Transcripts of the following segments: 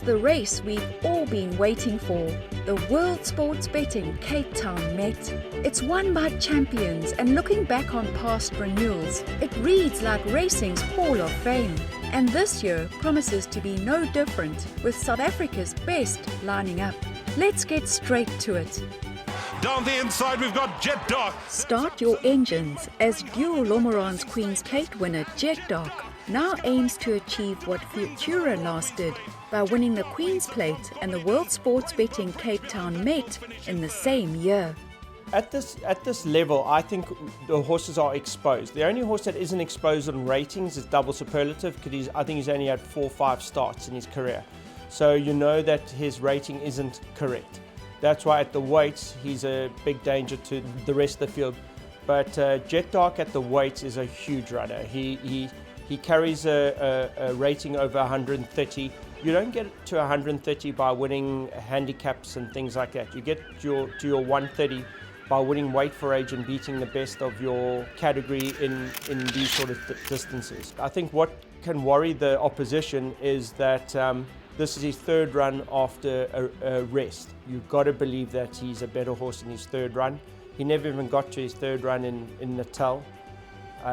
the race we've all been waiting for, the World Sports Betting Cape Town Met. It's won by champions, and looking back on past renewals, it reads like racing's Hall of Fame. And this year promises to be no different, with South Africa's best lining up. Let's get straight to it. Down the inside, we've got Jet Dark. Start your engines, as dual Lomeran's Queen's Plate winner Jet Dark now aims to achieve what Futura last did by winning the Queen's Plate and the World Sports Betting Cape Town Met in the same year. At this level, I think the horses are exposed. The only horse that isn't exposed on ratings is Double Superlative, because I think he's only had 4 or 5 starts in his career. So you know that his rating isn't correct. That's why at the weights, he's a big danger to the rest of the field. But Jet Dark at the weights is a huge runner. He carries a rating over 130. You don't get to 130 by winning handicaps and things like that. You get to your 130 by winning weight for age and beating the best of your category in these sort of distances. I think what can worry the opposition is that this is his 3rd run after a rest. You've got to believe that he's a better horse in his 3rd run. He never even got to his 3rd run in Natal.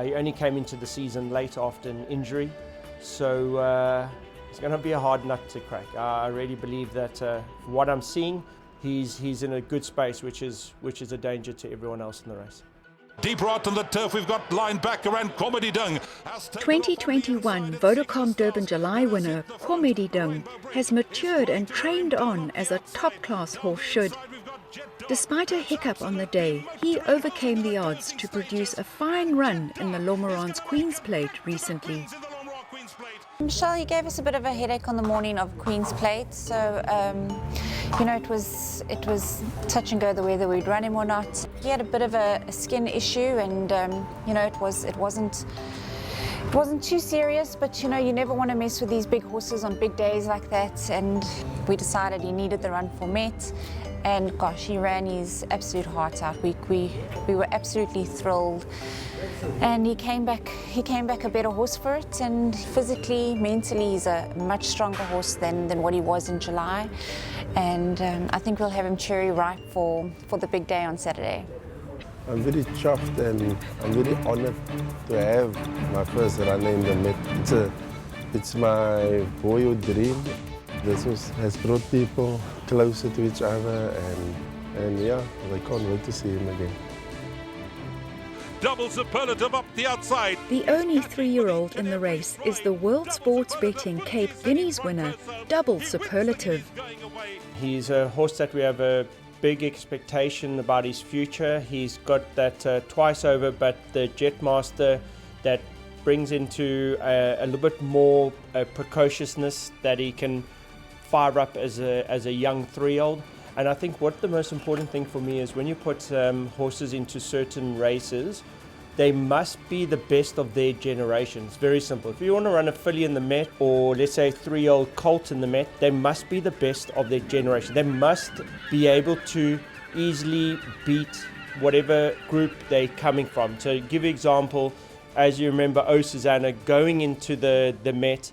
He only came into the season late after an injury. So it's going to be a hard nut to crack. I really believe that from what I'm seeing, he's in a good space, which is a danger to everyone else in the race. Deeper out on the turf, we've got linebacker and Comedy Dung. 2021 Vodacom Durban July winner Comedy Dung has matured and trained on as a top-class horse should. Despite a hiccup on the day, he overcame the odds to produce a fine run in the Lomeran's Queen's Plate recently. Michelle, he gave us a bit of a headache on the morning of Queen's Plate, so it was touch and go whether we'd run him or not. He had a bit of a skin issue, and it wasn't too serious, but you never want to mess with these big horses on big days like that. And we decided he needed the run for Met, and gosh, he ran his absolute heart out. We were absolutely thrilled. And he came back a better horse for it, and physically, mentally, he's a much stronger horse than what he was in July. And I think we'll have him cherry ripe for the big day on Saturday. I'm very chuffed, and I'm very honored to have my first run in the Met. It's my boyhood dream. This has brought people closer to each other, and yeah, I can't wait to see him again. Double Superlative up the outside. The only 3-year-old in the race is the World Sports Betting Cape Guineas winner, Double Superlative. He's a horse that we have a big expectation about his future. He's got that twice over, but the Jetmaster that brings into a little bit more precociousness that he can fire up as a young 3-year-old. And I think what the most important thing for me is when you put horses into certain races, they must be the best of their generation. It's very simple. If you want to run a filly in the Met, or let's say a 3-year-old colt in the Met, they must be the best of their generation. They must be able to easily beat whatever group they're coming from. So to give you an example, as you remember, Susanna going into the Met,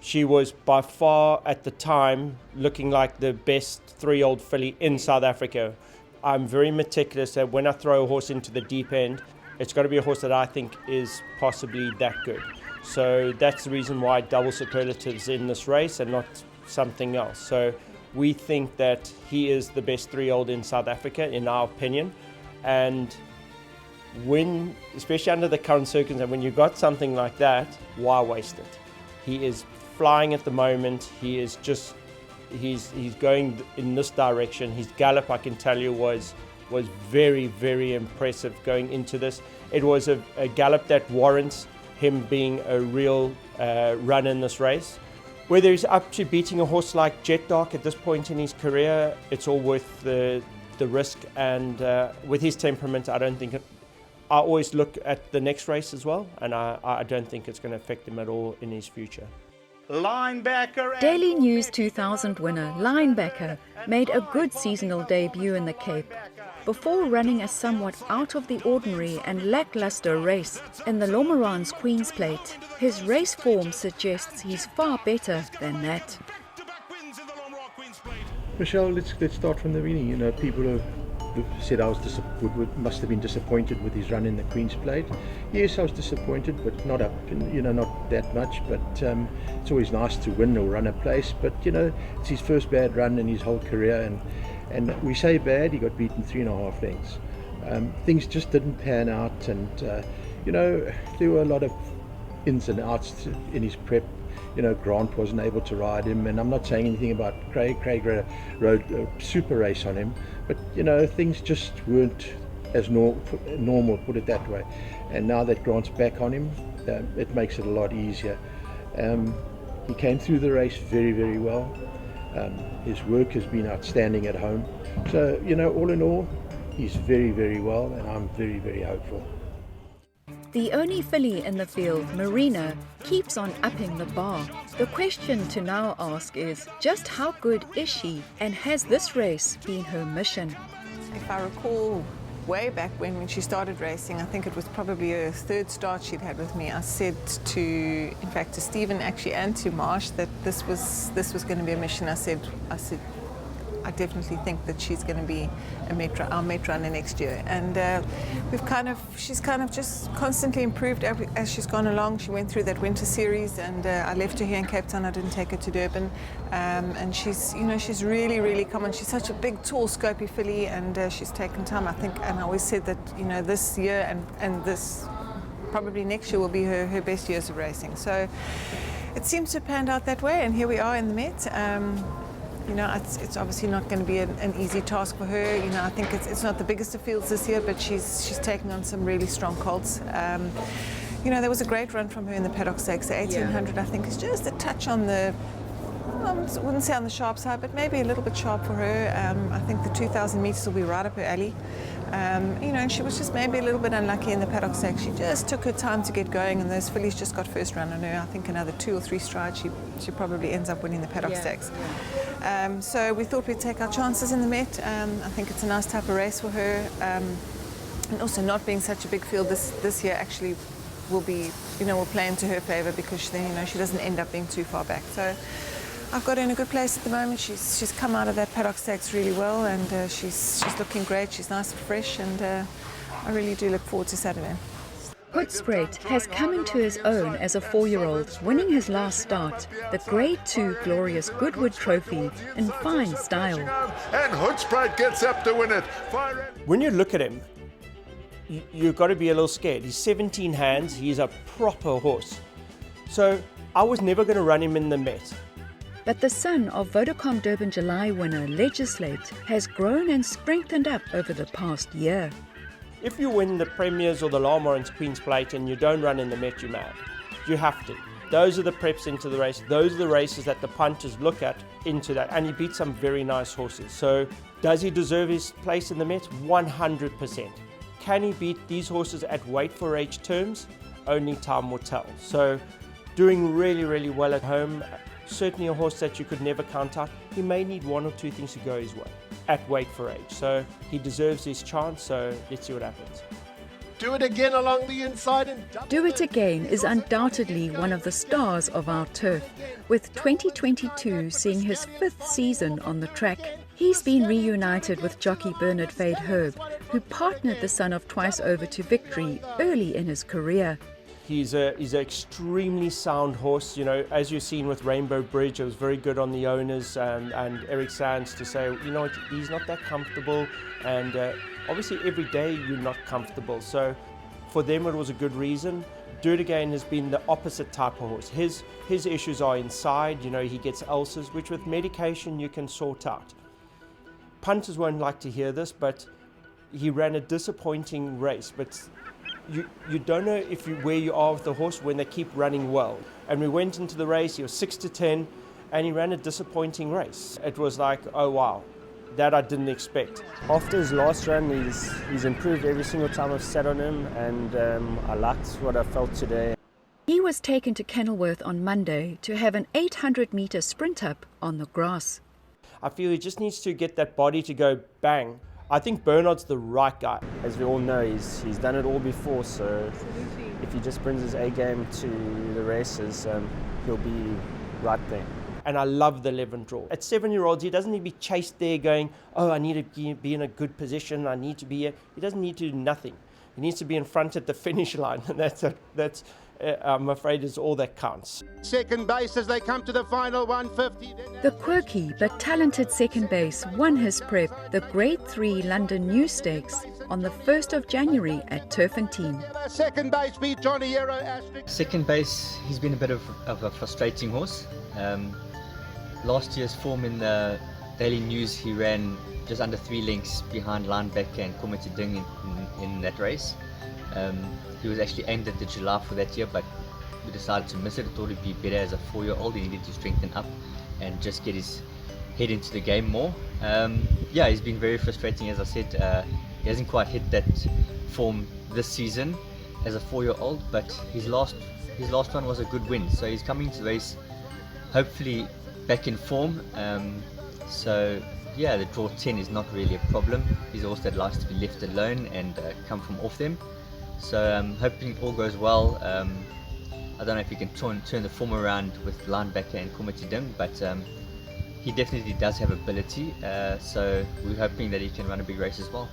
she was by far at the time looking like the best 3-year-old filly in South Africa. I'm very meticulous that when I throw a horse into the deep end, it's got to be a horse that I think is possibly that good. So that's the reason why Double Superlative's in this race and not something else. So we think that he is the best 3-year-old in South Africa, in our opinion. And when, especially under the current circumstances, when you've got something like that, why waste it? He is flying at the moment. He is just, he's going in this direction. His gallop, I can tell you, was very, very impressive going into this. It was a gallop that warrants him being a real run in this race. Whether he's up to beating a horse like Jet Dark at this point in his career, it's all worth the risk. And with his temperament, I don't think I always look at the next race as well, and I don't think it's going to affect him at all in his future. Linebacker. Daily News 2000 winner Linebacker made a good seasonal debut in the Cape before running a somewhat out of the ordinary and lackluster race in the Lomeran's Queen's Plate. His race form suggests he's far better than that. Michelle, let's start from the beginning. You know, people have said I was must have been disappointed with his run in the Queen's Plate. Yes, I was disappointed, but not not that much. But it's always nice to win or run a place. But you know, it's his first bad run in his whole career, and we say bad. He got beaten 3.5 lengths. Things just didn't pan out, and you know, there were a lot of ins and outs in his prep. You know, Grant wasn't able to ride him, and I'm not saying anything about Craig. Craig rode a super race on him, but you know, things just weren't as normal, put it that way. And now that Grant's back on him, it makes it a lot easier. He came through the race very, very well. His work has been outstanding at home. So, you know, all in all, he's very, very well, and I'm very, very hopeful. The only filly in the field, Marina, keeps on upping the bar. The question to now ask is, just how good is she, and has this race been her mission? If I recall way back when she started racing, I think it was probably her third start she'd had with me, I said to Stephen actually and to Marsh that this was going to be a mission. I said I definitely think that she's going to be our Met runner next year, and she's kind of just constantly improved as she's gone along. She went through that winter series, and I left her here in Cape Town. I didn't take her to Durban, and she's really, really come on. She's such a big, tall, scopy filly, and she's taken time, I think. And I always said that this year and this probably next year will be her best years of racing. So it seems to have panned out that way, and here we are in the Met. It's obviously not going to be an easy task for her. I think it's not the biggest of fields this year, but she's taking on some really strong colts. There was a great run from her in the Paddock Stakes. The 1800, I think, is just a touch on the, I wouldn't say on the sharp side, but maybe a little bit sharp for her. I think the 2,000 metres will be right up her alley. And she was just maybe a little bit unlucky in the Paddock Stakes. She just took her time to get going, and those fillies just got first run on her. I think another 2 or 3 strides, she probably ends up winning the Paddock Stakes. So we thought we'd take our chances in the Met. I think it's a nice type of race for her, and also not being such a big field this year actually will play into her favour, because then she doesn't end up being too far back. So I've got her in a good place at the moment. She's come out of that Paddock Stakes really well, and she's looking great. She's nice and fresh, and I really do look forward to Saturday. Hoedspruit has come into his own as a 4-year-old, winning his last start, the Grade 2 Glorious Goodwood Trophy, in fine style. And Hoedspruit gets up to win it. When you look at him, you've got to be a little scared. He's 17 hands, he's a proper horse. So I was never going to run him in the Met. But the son of Vodacom Durban July winner Legislate has grown and strengthened up over the past year. If you win the Premiers or the Lamorans Queen's Plate and you don't run in the Met, you're mad. You have to. Those are the preps into the race. Those are the races that the punters look at into that. And he beat some very nice horses. So does he deserve his place in the Met? 100%. Can he beat these horses at weight for age terms? Only time will tell. So doing really, really well at home. Certainly a horse that you could never count out. He may need 1 or 2 things to go his way at weight for age. So he deserves his chance, so let's see what happens. Do it again along the inside and Do It Again is undoubtedly one of the stars of our turf, with 2022 seeing his 5th season on the track. He's been reunited with jockey Bernard Fade Herb, who partnered the son of Twice Over to victory early in his career. He's an extremely sound horse. As you've seen with Rainbow Bridge, it was very good on the owners and Eric Sands to say, he's not that comfortable, and obviously every day you're not comfortable. So for them it was a good reason. Do It Again has been the opposite type of horse. His issues are inside. He gets ulcers, which with medication you can sort out. Punters won't like to hear this, but he ran a disappointing race. But you don't know where you are with the horse when they keep running well. And we went into the race, he was 6-10, and he ran a disappointing race. It was like, oh wow, that I didn't expect. After his last run, he's improved every single time I've sat on him, and I liked what I felt today. He was taken to Kenilworth on Monday to have an 800-metre sprint up on the grass. I feel he just needs to get that body to go bang. I think Bernard's the right guy. As we all know, he's done it all before, so if he just brings his A game to the races, he'll be right there. And I love the 11 draw. At 7-year-olds, he doesn't need to be chased there going, oh, I need to be in a good position, I need to be here. He doesn't need to do nothing. He needs to be in front at the finish line, and that's I'm afraid is all that counts. Second base as they come to the final 150. The quirky but talented second base won his prep, the Grade 3 London New Stakes, on the 1st of January at Turfentine. Second base beat Johnny Hero Asterisk. Second base, he's been a bit of a frustrating horse. Last year's form in the Daily News, he ran just under 3 lengths behind Linebacker and Dung in that race. He was actually aimed at the July for that year, but we decided to miss it. I thought it'd be better as a 4-year-old. He needed to strengthen up and just get his head into the game more. Yeah, he's been very frustrating, as I said. He hasn't quite hit that form this season as a 4-year-old, but his last one was a good win. So he's coming to the race, hopefully back in form. So yeah, the draw 10 is not really a problem. He's a horse that likes to be left alone and come from off them. So I'm hoping all goes well. I don't know if he can turn the form around with Linebacker and Dung, but he definitely does have ability. So we're hoping that he can run a big race as well.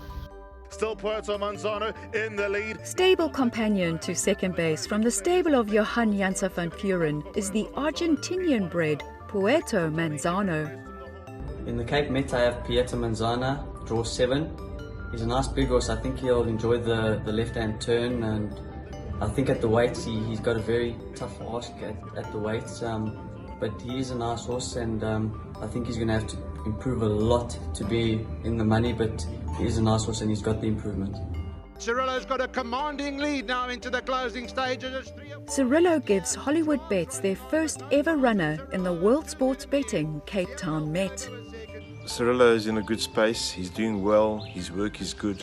Still Pieta Manzana in the lead. Stable companion to second base from the stable of Johan Janse van Vuren is the Argentinian-bred Pieta Manzana. In the Cape Met I have Pieta Manzana, draw 7. He's a nice big horse. I think he'll enjoy the left-hand turn, and I think at the weights he's got a very tough ask at the weights, but he is a nice horse, and I think he's going to have to improve a lot to be in the money, but he is a nice horse and he's got the improvement. Cyrillo's got a commanding lead now into the closing stages. Cyrillo gives Hollywood Bets their first ever runner in the World Sports Betting Cape Town Met. Cyrillo is in a good space, he's doing well, his work is good.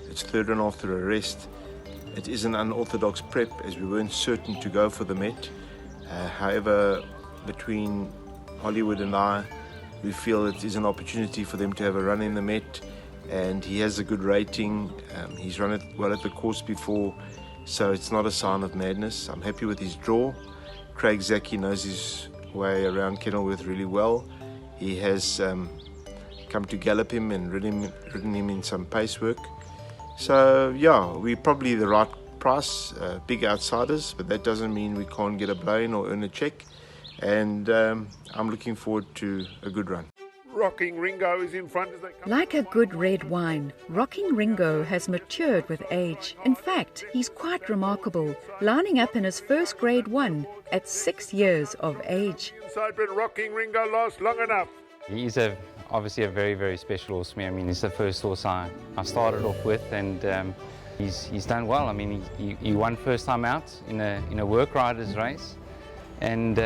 It's third run after a rest. It is an unorthodox prep as we weren't certain to go for the Met. However, between Hollywood and I, we feel it is an opportunity for them to have a run in the Met, and he has a good rating. He's run it well at the course before, so it's not a sign of madness. I'm happy with his draw. Craig Zaki knows his way around Kenilworth really well. He has come to gallop him and ridden him in some pace work. So yeah, we're probably the right price, big outsiders, but that doesn't mean we can't get a blow-in or earn a check. And I'm looking forward to a good run. Rocking Ringo is in front as they come. Like a good red wine, Rocking Ringo has matured with age. In fact, he's quite remarkable, lining up in his first Grade 1 at 6 years of age. Inside, but Rocking Ringo lost long enough. He's obviously a very, very special horse to me. I mean, he's the first horse I started off with, and he's done well. I mean, he won first time out in a work riders race, and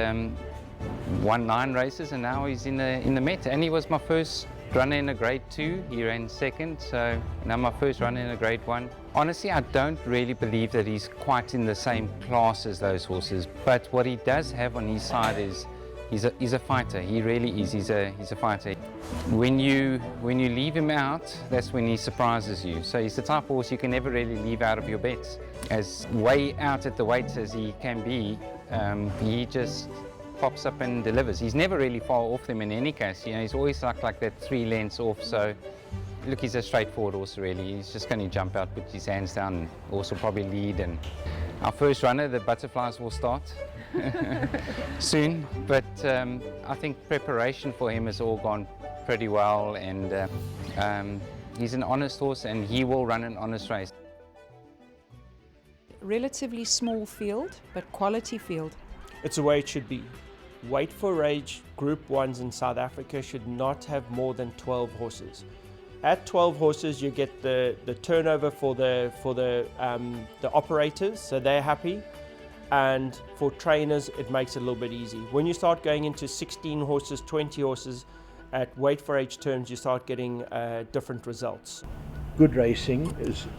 won 9 races, and now he's in the Met. And he was my first runner in a Grade 2. He ran second, so now my first runner in a Grade 1. Honestly, I don't really believe that he's quite in the same class as those horses, but what he does have on his side is he's a fighter. He really is. He's a fighter. When you leave him out, that's when he surprises you. So he's the type of horse you can never really leave out of your bets. As way out at the weights as he can be, he just pops up and delivers. He's never really far off them in any case. You know, he's always like that 3 lengths off. So look, he's a straightforward horse really. He's just going to jump out, put his hands down, and horse will probably lead. And our first runner, the butterflies, will start soon. But I think preparation for him has all gone pretty well, and he's an honest horse, and he will run an honest race. Relatively small field, but quality field. It's the way it should be. Weight for age Group 1s in South Africa should not have more than 12 horses. At 12 horses, you get the turnover for the operators, so they're happy, and for trainers, it makes it a little bit easy. When you start going into 16 horses, 20 horses, at weight for age terms, you start getting different results. Good racing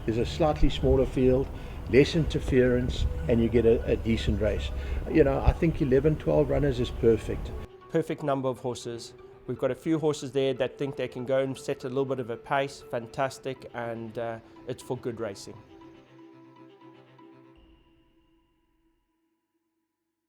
is a slightly smaller field, less interference, and you get a decent race. You know, I think 11, 12 runners is perfect. Perfect number of horses. We've got a few horses there that think they can go and set a little bit of a pace, fantastic, and it's for good racing.